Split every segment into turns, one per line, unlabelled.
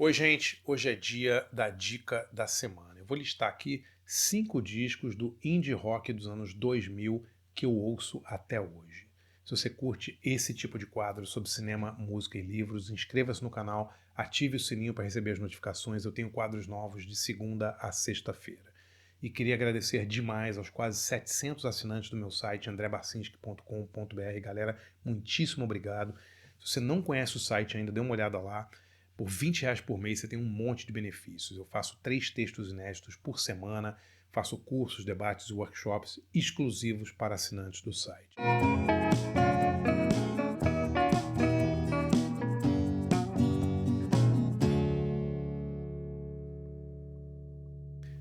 Oi, gente. Hoje é dia da dica da semana. Eu vou listar aqui 5 discos do indie rock dos anos 2000 que eu ouço até hoje. Se você curte esse tipo de quadro sobre cinema, música e livros, inscreva-se no canal, ative o sininho para receber as notificações. Eu tenho quadros novos de segunda a sexta-feira. E queria agradecer demais aos quase 700 assinantes do meu site, andrebarcinski.com.br. Galera, muitíssimo obrigado. Se você não conhece o site ainda, dê uma olhada lá. Por R$ 20 por mês você tem um monte de benefícios. Eu faço 3 textos inéditos por semana, faço cursos, debates e workshops exclusivos para assinantes do site.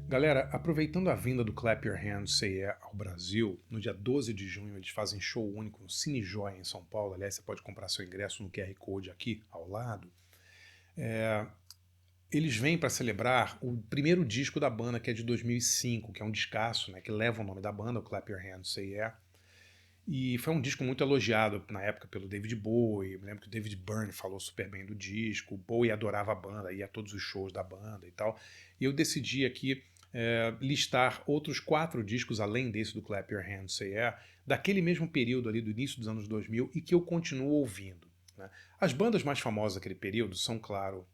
Galera, aproveitando a vinda do Clap Your Hands, Say Yeah ao Brasil, no dia 12 de junho eles fazem show único no Cine Joia em São Paulo. Aliás, você pode comprar seu ingresso no QR Code aqui ao lado. Eles vêm para celebrar o primeiro disco da banda, que é de 2005, que é um discaço, né, que leva o nome da banda, o Clap Your Hands, Say Yeah. E foi um disco muito elogiado na época pelo David Bowie. Eu me lembro que o David Byrne falou super bem do disco. O Bowie adorava a banda, ia a todos os shows da banda e tal. E eu decidi aqui listar outros 4 discos, além desse do Clap Your Hands, Say Yeah, daquele mesmo período ali do início dos anos 2000 e que eu continuo ouvindo, né? As bandas mais famosas daquele período são, claro,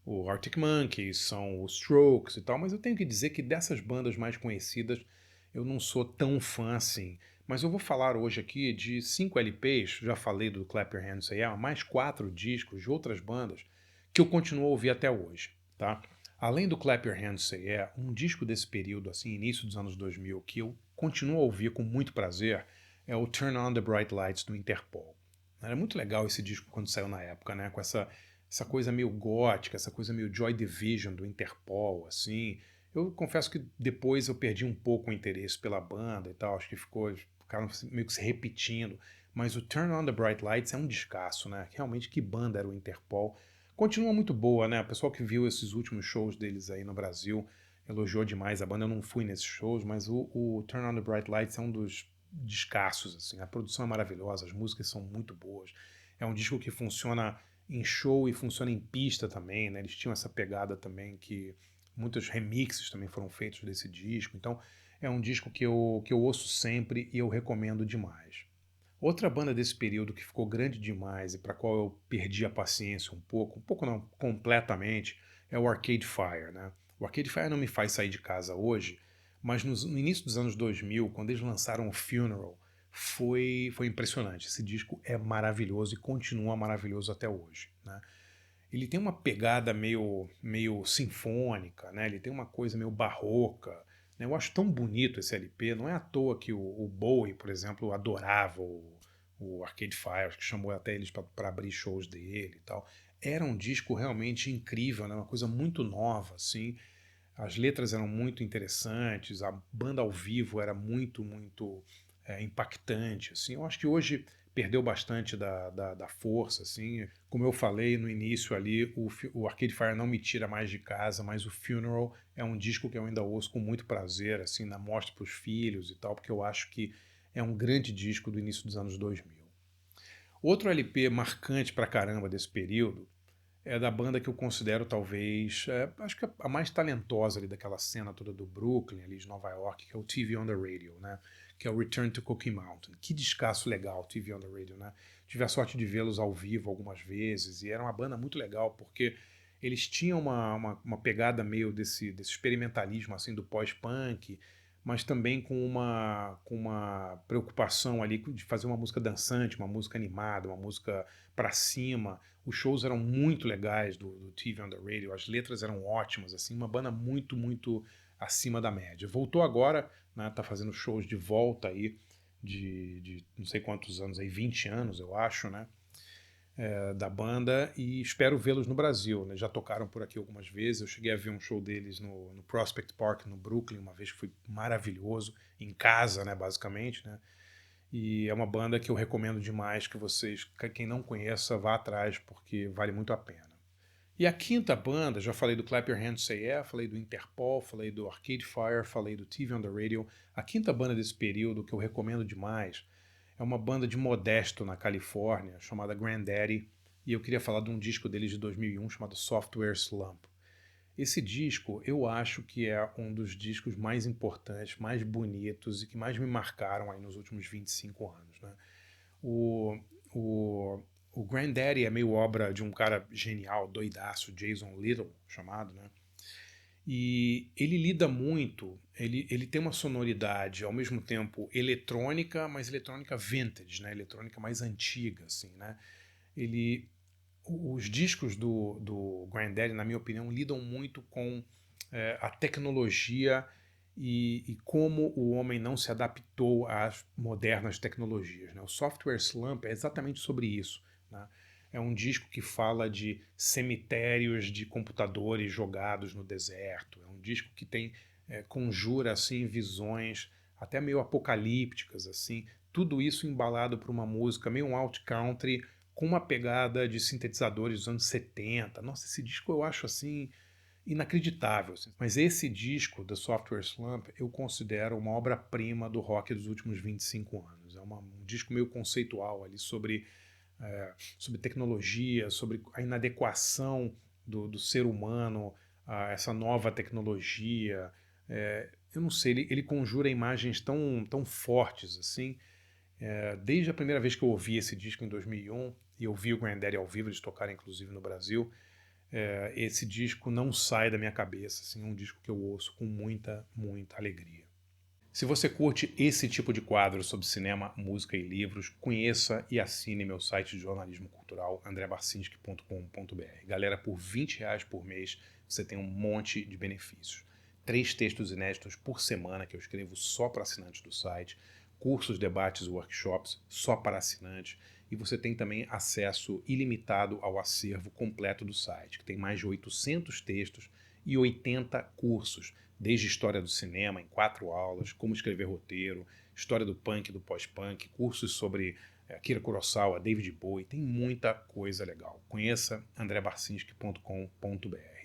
o Arctic Monkeys, são os Strokes e tal, mas eu tenho que dizer que dessas bandas mais conhecidas eu não sou tão fã assim. Mas eu vou falar hoje aqui de 5 LPs, já falei do Clap Your Hands Say Yeah, mais 4 discos de outras bandas que eu continuo a ouvir até hoje, tá? Além do Clap Your Hands Say Yeah, um disco desse período, assim, início dos anos 2000, que eu continuo a ouvir com muito prazer, é o Turn On The Bright Lights do Interpol. Era muito legal esse disco quando saiu na época, né? Com essa coisa meio gótica, essa coisa meio Joy Division do Interpol, assim. Eu confesso que depois eu perdi um pouco o interesse pela banda e tal, acho que ficaram meio que se repetindo. Mas o Turn On The Bright Lights é um descasso, né? Realmente, que banda era o Interpol. Continua muito boa, né? O pessoal que viu esses últimos shows deles aí no Brasil elogiou demais a banda. Eu não fui nesses shows, mas o Turn On The Bright Lights é um dos descassos, assim. A produção é maravilhosa, as músicas são muito boas. É um disco que funciona em show e funciona em pista também, né? Eles tinham essa pegada também que muitos remixes também foram feitos desse disco. Então é um disco que eu ouço sempre e eu recomendo demais. Outra banda desse período que ficou grande demais e para a qual eu perdi a paciência um pouco não, completamente, é o Arcade Fire, né? O Arcade Fire não me faz sair de casa hoje, mas no início dos anos 2000, quando eles lançaram o Funeral, foi impressionante. Esse disco é maravilhoso e continua maravilhoso até hoje, né? Ele tem uma pegada meio sinfônica, né? Ele tem uma coisa meio barroca, né? Eu acho tão bonito esse LP. Não é à toa que o Bowie, por exemplo, adorava o Arcade Fire, acho que chamou até eles para abrir shows dele e tal. Era um disco realmente incrível, né? Uma coisa muito nova, assim. As letras eram muito interessantes, a banda ao vivo era muito impactante, assim. Eu acho que hoje perdeu bastante da força, assim. Como eu falei no início ali, o Arcade Fire não me tira mais de casa, mas o Funeral é um disco que eu ainda ouço com muito prazer, assim, na mostra para os filhos e tal, porque eu acho que é um grande disco do início dos anos 2000. Outro LP marcante pra caramba desse período é da banda que eu considero talvez, acho que a mais talentosa ali daquela cena toda do Brooklyn, ali de Nova York, que é o TV on the Radio, né? Que é o Return to Cookie Mountain. Que descasso legal, TV on the Radio, né? Tive a sorte de vê-los ao vivo algumas vezes e era uma banda muito legal porque eles tinham uma pegada meio desse experimentalismo assim do pós-punk, mas também com uma preocupação ali de fazer uma música dançante, uma música animada, uma música pra cima. Os shows eram muito legais do TV on the Radio, as letras eram ótimas, assim, uma banda muito acima da média. Voltou agora, né, tá fazendo shows de volta aí de não sei quantos anos aí, 20 anos eu acho, né, da banda e espero vê-los no Brasil, né, já tocaram por aqui algumas vezes, eu cheguei a ver um show deles no Prospect Park, no Brooklyn, uma vez que foi maravilhoso, em casa, né, basicamente, né, e é uma banda que eu recomendo demais que vocês, quem não conheça, vá atrás, porque vale muito a pena. E a quinta banda, já falei do Clap Your Hands Say Yeah, falei do Interpol, falei do Arcade Fire, falei do TV on the Radio. A quinta banda desse período, que eu recomendo demais, é uma banda de Modesto, na Califórnia, chamada Granddaddy. e eu queria falar de um disco deles de 2001 chamado Software Slump. Esse disco eu acho que é um dos discos mais importantes, mais bonitos e que mais me marcaram aí nos últimos 25 anos, né? O, o, o Granddaddy é meio obra de um cara genial, doidaço, Jason Little, chamado, né? E ele lida muito, ele tem uma sonoridade ao mesmo tempo eletrônica, mas eletrônica vintage, né? Eletrônica mais antiga, assim, né? Ele, os discos do Granddaddy, na minha opinião, lidam muito com a tecnologia e como o homem não se adaptou às modernas tecnologias, né? O Software Slump é exatamente sobre isso, né? É um disco que fala de cemitérios de computadores jogados no deserto. É um disco que tem conjura assim visões até meio apocalípticas assim. Tudo isso embalado por uma música meio um alt country com uma pegada de sintetizadores dos anos 70. Nossa, esse disco eu acho assim inacreditável. Assim. Mas esse disco, The Software Slump, eu considero uma obra-prima do rock dos últimos 25 anos. É um disco meio conceitual ali sobre tecnologia, sobre a inadequação do ser humano a essa nova tecnologia. Eu não sei, ele conjura imagens tão fortes assim. Desde a primeira vez que eu ouvi esse disco em 2001, e eu vi o Granddaddy ao vivo, eles tocaram inclusive no Brasil, esse disco não sai da minha cabeça, assim, é um disco que eu ouço com muita, muita alegria. Se você curte esse tipo de quadro sobre cinema, música e livros, conheça e assine meu site de jornalismo cultural, andrebarcinski.com.br. Galera, por R$ 20 por mês, você tem um monte de benefícios. 3 textos inéditos por semana que eu escrevo só para assinantes do site, cursos, debates e workshops só para assinantes, e você tem também acesso ilimitado ao acervo completo do site, que tem mais de 800 textos e 80 cursos, desde história do cinema em 4 aulas, como escrever roteiro, história do punk e do pós-punk, cursos sobre Akira Kurosawa, David Bowie, tem muita coisa legal. Conheça andrebarcinski.com.br.